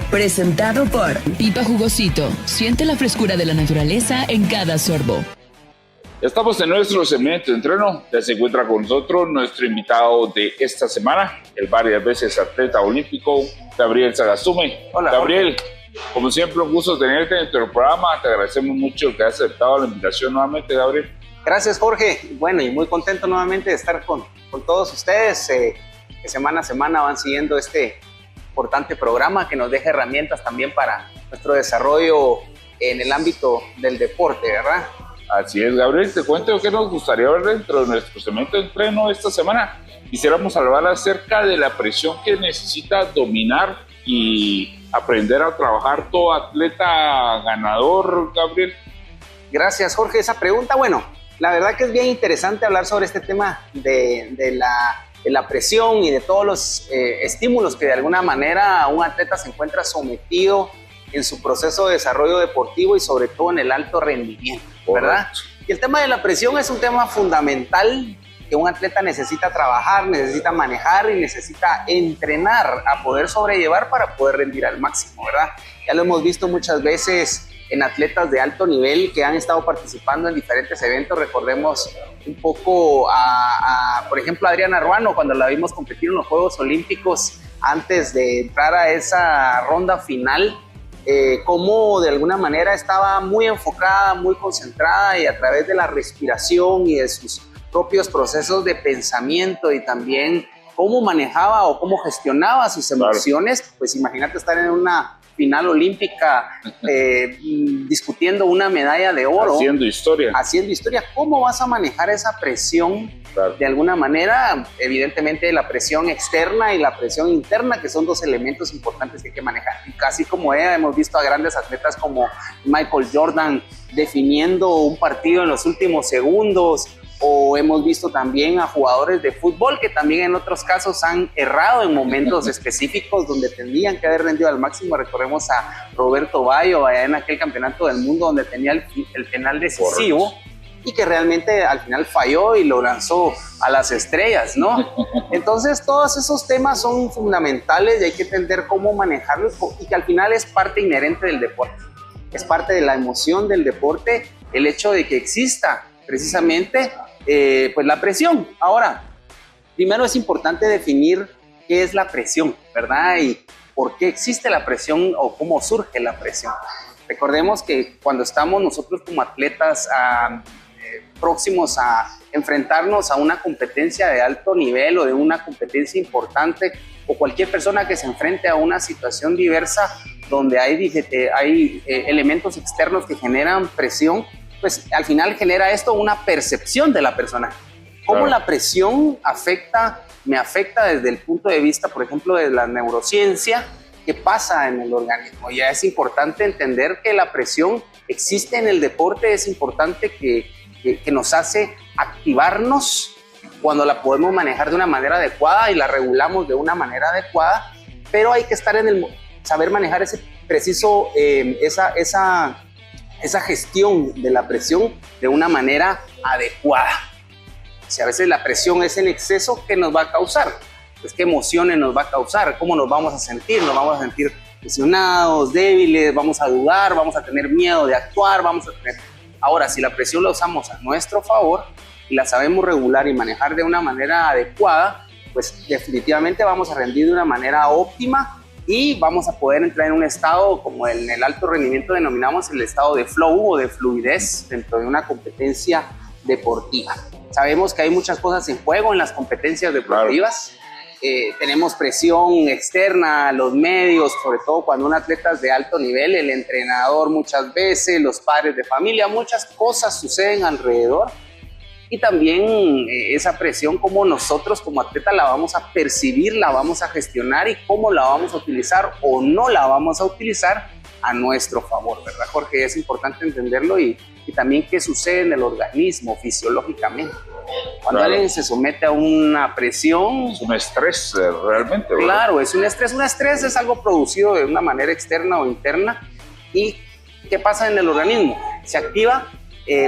Presentado por Pipa Jugosito. Siente la frescura de la naturaleza en cada sorbo. Estamos en nuestro segmento de entreno. Ya se encuentra con nosotros nuestro invitado de esta semana, el varias veces atleta olímpico, Gabriel Sagastume. Hola, Gabriel, como siempre, un gusto tenerte en nuestro programa. Te agradecemos mucho que hayas aceptado la invitación nuevamente, Gabriel. Gracias, Jorge. Bueno, y muy contento nuevamente de estar con todos ustedes, que semana a semana van siguiendo este importante programa que nos deja herramientas también para nuestro desarrollo en el ámbito del deporte, ¿verdad? Así es, Gabriel. Te cuento que nos gustaría ver dentro de nuestro segmento de entreno esta semana. Quisiéramos hablar acerca de la presión que necesita dominar y aprender a trabajar todo atleta ganador, Gabriel. Gracias, Jorge. Esa pregunta, bueno, la verdad que es bien interesante hablar sobre este tema de la presión y de todos los estímulos que de alguna manera un atleta se encuentra sometido en su proceso de desarrollo deportivo y sobre todo en el alto rendimiento, ¿verdad? Correcto. Y el tema de la presión es un tema fundamental que un atleta necesita trabajar, necesita manejar y necesita entrenar a poder sobrellevar para poder rendir al máximo, ¿verdad? Ya lo hemos visto muchas veces en atletas de alto nivel que han estado participando en diferentes eventos. Recordemos un poco por ejemplo, a Adriana Ruano, cuando la vimos competir en los Juegos Olímpicos antes de entrar a esa ronda final, cómo de alguna manera estaba muy enfocada, muy concentrada, y a través de la respiración y de sus propios procesos de pensamiento y también cómo manejaba o cómo gestionaba sus emociones. Claro. Pues imagínate estar en una final olímpica discutiendo una medalla de oro. Haciendo historia. ¿Cómo vas a manejar esa presión? Claro. De alguna manera, evidentemente la presión externa y la presión interna, que son dos elementos importantes que hay que manejar. Y casi como ella, hemos visto a grandes atletas como Michael Jordan definiendo un partido en los últimos segundos, o hemos visto también a jugadores de fútbol que también en otros casos han errado en momentos específicos donde tendrían que haber rendido al máximo. Recordemos a Roberto Bayo allá en aquel campeonato del mundo donde tenía el penal decisivo. Correcto. Y que realmente al final falló y lo lanzó a las estrellas, ¿no? Entonces todos esos temas son fundamentales y hay que entender cómo manejarlos, y que al final es parte inherente del deporte, es parte de la emoción del deporte, el hecho de que exista precisamente pues la presión. Ahora, primero es importante definir qué es la presión, ¿verdad? Y por qué existe la presión o cómo surge la presión. Recordemos que cuando estamos nosotros como atletas próximos a enfrentarnos a una competencia de alto nivel o de una competencia importante, o cualquier persona que se enfrente a una situación diversa donde hay elementos externos que generan presión, pues al final genera esto una percepción de la persona. ¿Cómo la presión me afecta desde el punto de vista, por ejemplo, de la neurociencia? ¿Qué pasa en el organismo? Ya es importante entender que la presión existe en el deporte, es importante que nos hace activarnos cuando la podemos manejar de una manera adecuada y la regulamos de una manera adecuada, pero hay que estar saber manejar ese preciso, esa gestión de la presión de una manera adecuada. Si a veces la presión es en exceso, ¿qué nos va a causar? Pues qué emociones nos va a causar, cómo nos vamos a sentir. Nos vamos a sentir presionados, débiles, vamos a dudar, vamos a tener miedo de actuar, Ahora, si la presión la usamos a nuestro favor y la sabemos regular y manejar de una manera adecuada, pues definitivamente vamos a rendir de una manera óptima y vamos a poder entrar en un estado, como en el alto rendimiento denominamos el estado de flow o de fluidez dentro de una competencia deportiva. Sabemos que hay muchas cosas en juego en las competencias deportivas. Claro. Tenemos presión externa, los medios, sobre todo cuando un atleta es de alto nivel, el entrenador muchas veces, los padres de familia, muchas cosas suceden alrededor. Y también esa presión, cómo nosotros como atletas la vamos a percibir, la vamos a gestionar y cómo la vamos a utilizar o no la vamos a utilizar a nuestro favor, ¿verdad, Jorge? Es importante entenderlo y también qué sucede en el organismo fisiológicamente. Cuando alguien se somete a una presión... Es un estrés realmente, ¿verdad? Claro, es un estrés. Un estrés es algo producido de una manera externa o interna. ¿Y qué pasa en el organismo? Se activa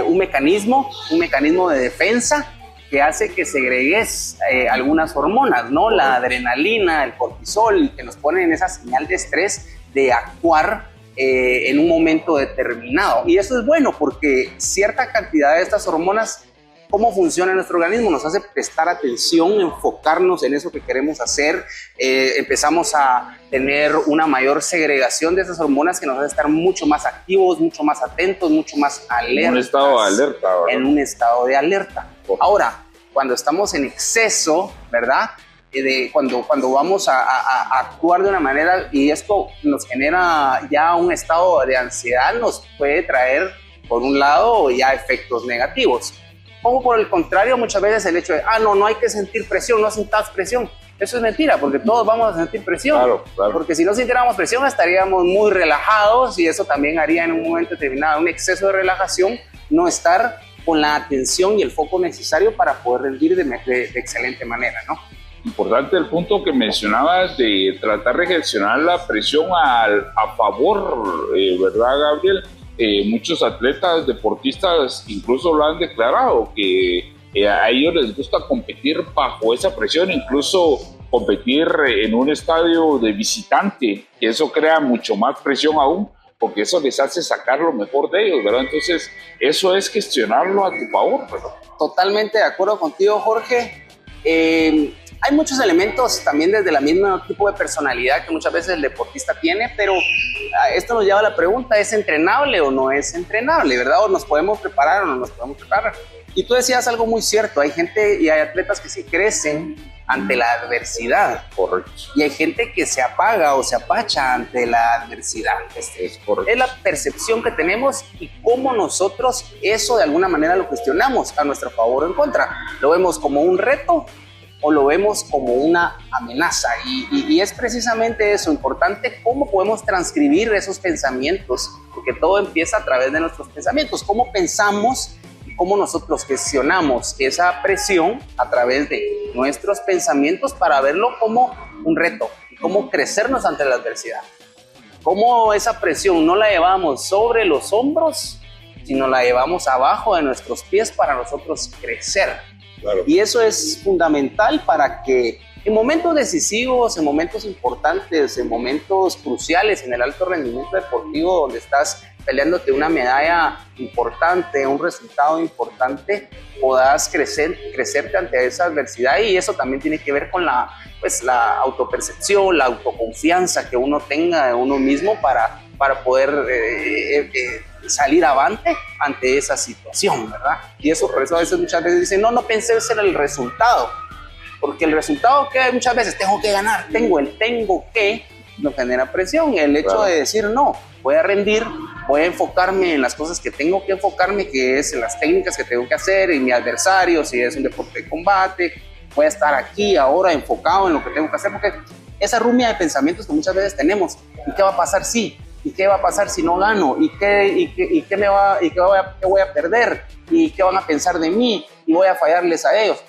un mecanismo de defensa que hace que segregues algunas hormonas, ¿no? La adrenalina, el cortisol, que nos ponen esa señal de estrés de actuar en un momento determinado. Y eso es bueno porque cierta cantidad de estas hormonas, cómo funciona nuestro organismo, nos hace prestar atención, enfocarnos en eso que queremos hacer. Empezamos a tener una mayor segregación de esas hormonas que nos hace estar mucho más activos, mucho más atentos, mucho más alertas. En un estado de alerta, ¿verdad? En un estado de alerta. Ahora, cuando estamos en exceso, ¿verdad? Cuando vamos a actuar de una manera y esto nos genera ya un estado de ansiedad, nos puede traer, por un lado, ya efectos negativos. Como por el contrario, muchas veces el hecho de, no hay que sentir presión, no sintas presión. Eso es mentira, porque todos vamos a sentir presión. Claro. Porque si no sintiéramos presión, estaríamos muy relajados y eso también haría en un momento determinado un exceso de relajación, no estar con la atención y el foco necesario para poder rendir de excelente manera, ¿no? Importante el punto que mencionabas de tratar de gestionar la presión a favor, ¿verdad, Gabriel? Muchos atletas, deportistas incluso lo han declarado, que a ellos les gusta competir bajo esa presión, incluso competir en un estadio de visitante, que eso crea mucho más presión aún, porque eso les hace sacar lo mejor de ellos, ¿verdad? Entonces, eso es gestionarlo a tu favor, ¿verdad? Totalmente de acuerdo contigo, Jorge. Hay muchos elementos también desde el mismo tipo de personalidad que muchas veces el deportista tiene, pero esto nos lleva a la pregunta, ¿es entrenable o no es entrenable, verdad? ¿O nos podemos preparar o no nos podemos preparar? Y tú decías algo muy cierto, hay gente y hay atletas que sí crecen ante la adversidad. Correcto. Y hay gente que se apaga o se apacha ante la adversidad. Es correcto. Es la percepción que tenemos y cómo nosotros eso de alguna manera lo gestionamos a nuestro favor o en contra. Lo vemos como un reto o lo vemos como una amenaza y es precisamente eso, importante cómo podemos transcribir esos pensamientos, porque todo empieza a través de nuestros pensamientos, cómo pensamos y cómo nosotros gestionamos esa presión a través de nuestros pensamientos para verlo como un reto y cómo crecernos ante la adversidad, cómo esa presión no la llevamos sobre los hombros, sino la llevamos abajo de nuestros pies para nosotros crecer. Claro. Y eso es fundamental para que en momentos decisivos, en momentos importantes, en momentos cruciales en el alto rendimiento deportivo donde estás peleándote una medalla importante, un resultado importante, puedas crecerte ante esa adversidad y eso también tiene que ver con la autopercepción, la autoconfianza que uno tenga de uno mismo para poder salir avante ante esa situación, ¿verdad? Y eso por eso a veces muchas veces dicen, no pensé en el resultado, porque el resultado que muchas veces tengo que ganar, tengo que, nos genera presión. El hecho de decir, no, voy a rendir, voy a enfocarme en las cosas que tengo que enfocarme, que es en las técnicas que tengo que hacer, en mi adversario, si es un deporte de combate, voy a estar aquí ahora enfocado en lo que tengo que hacer, porque esa rumia de pensamientos que muchas veces tenemos, ¿y qué va a pasar si? ¿Y qué va a pasar si no gano? ¿Y qué voy a perder? ¿Y qué van a pensar de mí? ¿Y voy a fallarles a ellos?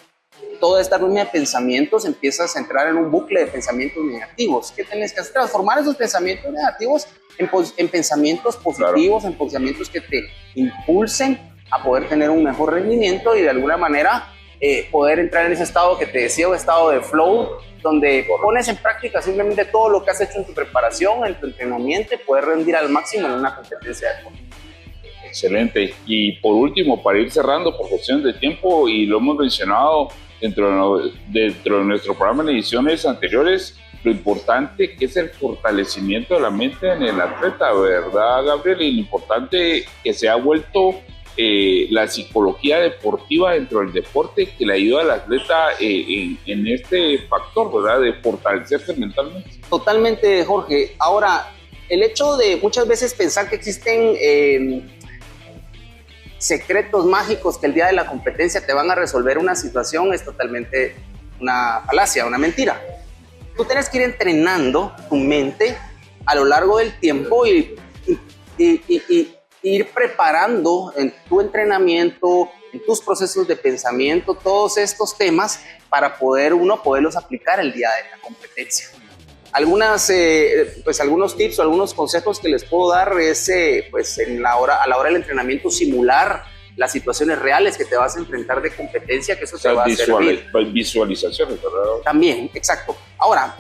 Toda esta línea de pensamientos empiezas a entrar en un bucle de pensamientos negativos. ¿Qué tienes que hacer? Transformar esos pensamientos negativos en pensamientos positivos, claro, en pensamientos que te impulsen a poder tener un mejor rendimiento y de alguna manera poder entrar en ese estado que te decía, un estado de flow, donde pones en práctica simplemente todo lo que has hecho en tu preparación, en tu entrenamiento y poder rendir al máximo en una competencia deportiva. Excelente. Y por último, para ir cerrando por cuestiones de tiempo, y lo hemos mencionado dentro de nuestro programa en ediciones anteriores, lo importante que es el fortalecimiento de la mente en el atleta, ¿verdad, Gabriel? Y lo importante que se ha vuelto la psicología deportiva dentro del deporte, que le ayuda al atleta en este factor, ¿verdad? De fortalecerse mentalmente. Totalmente, Jorge. Ahora, el hecho de muchas veces pensar que existen secretos mágicos que el día de la competencia te van a resolver una situación es totalmente una falacia, una mentira. Tú tienes que ir entrenando tu mente a lo largo del tiempo y ir preparando en tu entrenamiento, en tus procesos de pensamiento, todos estos temas para poderlos aplicar el día de la competencia. Algunos tips o algunos consejos que les puedo dar es a la hora del entrenamiento simular las situaciones reales que te vas a enfrentar de competencia, que eso te va a servir. Visualizaciones, ¿verdad? También, exacto. Ahora,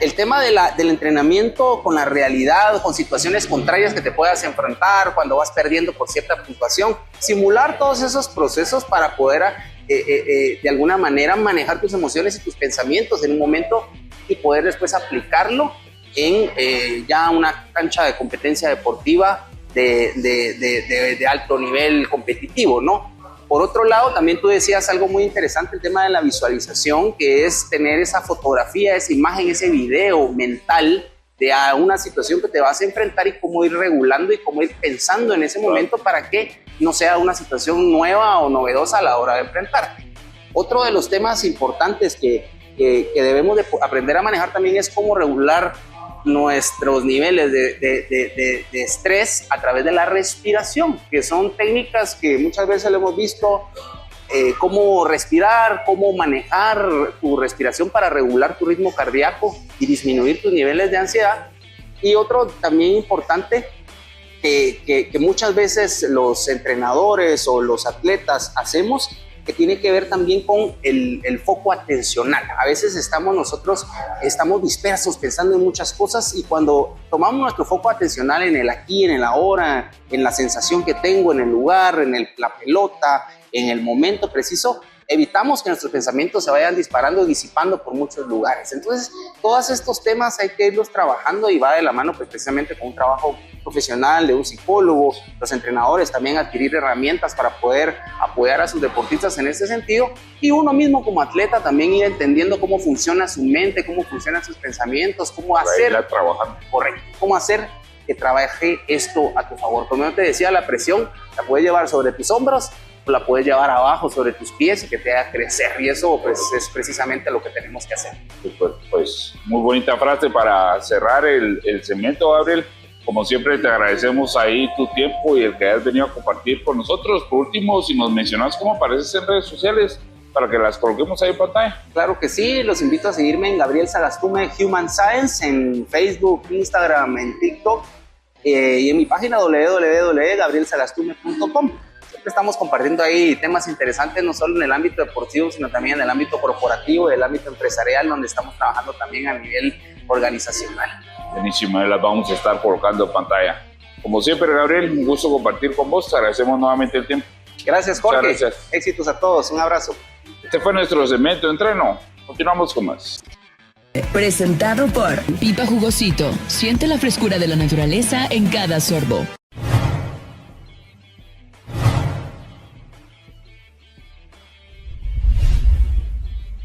el tema del entrenamiento con la realidad, con situaciones contrarias que te puedas enfrentar cuando vas perdiendo por cierta puntuación, simular todos esos procesos para poder de alguna manera manejar tus emociones y tus pensamientos en un momento y poder después aplicarlo en ya una cancha de competencia deportiva de alto nivel competitivo, ¿no? Por otro lado, también tú decías algo muy interesante, el tema de la visualización, que es tener esa fotografía, esa imagen, ese video mental de una situación que te vas a enfrentar y cómo ir regulando y cómo ir pensando en ese momento para que no sea una situación nueva o novedosa a la hora de enfrentarte. Otro de los temas importantes que debemos de aprender a manejar también es cómo regular nuestros niveles de estrés a través de la respiración, que son técnicas que muchas veces lo hemos visto, cómo respirar, cómo manejar tu respiración para regular tu ritmo cardíaco y disminuir tus niveles de ansiedad. Y otro también importante que muchas veces los entrenadores o los atletas hacemos, que tiene que ver también con el foco atencional. A veces estamos dispersos pensando en muchas cosas y cuando tomamos nuestro foco atencional en el aquí, en el ahora, en la sensación que tengo, en el lugar, en la pelota, en el momento preciso, evitamos que nuestros pensamientos se vayan disparando y disipando por muchos lugares. Entonces, todos estos temas hay que irlos trabajando y va de la mano pues, precisamente con un trabajo profesional de un psicólogo, los entrenadores también adquirir herramientas para poder apoyar a sus deportistas en ese sentido y uno mismo como atleta también ir entendiendo cómo funciona su mente, cómo funcionan sus pensamientos, cómo hacer que trabaje esto a tu favor. Como yo te decía, la presión la puedes llevar sobre tus hombros, la puedes llevar abajo sobre tus pies y que te haga crecer, y eso pues es precisamente lo que tenemos que hacer. Pues muy bonita frase para cerrar el segmento, Gabriel. Como siempre te agradecemos ahí tu tiempo y el que hayas venido a compartir con nosotros. Por último, si nos mencionas cómo apareces en redes sociales para que las coloquemos ahí en pantalla. Claro que sí, los invito a seguirme en Gabriel Sagastume Human Science en Facebook, Instagram, en TikTok y en mi página www.gabrielsagastume.com. Estamos compartiendo ahí temas interesantes, no solo en el ámbito deportivo, sino también en el ámbito corporativo, en el ámbito empresarial, donde estamos trabajando también a nivel organizacional. Buenísimo, las vamos a estar colocando en pantalla. Como siempre, Gabriel, un gusto compartir con vos. Te agradecemos nuevamente el tiempo. Gracias, Jorge. Gracias. Éxitos a todos. Un abrazo. Este fue nuestro segmento de entreno. Continuamos con más. Presentado por Pipa Jugosito. Siente la frescura de la naturaleza en cada sorbo.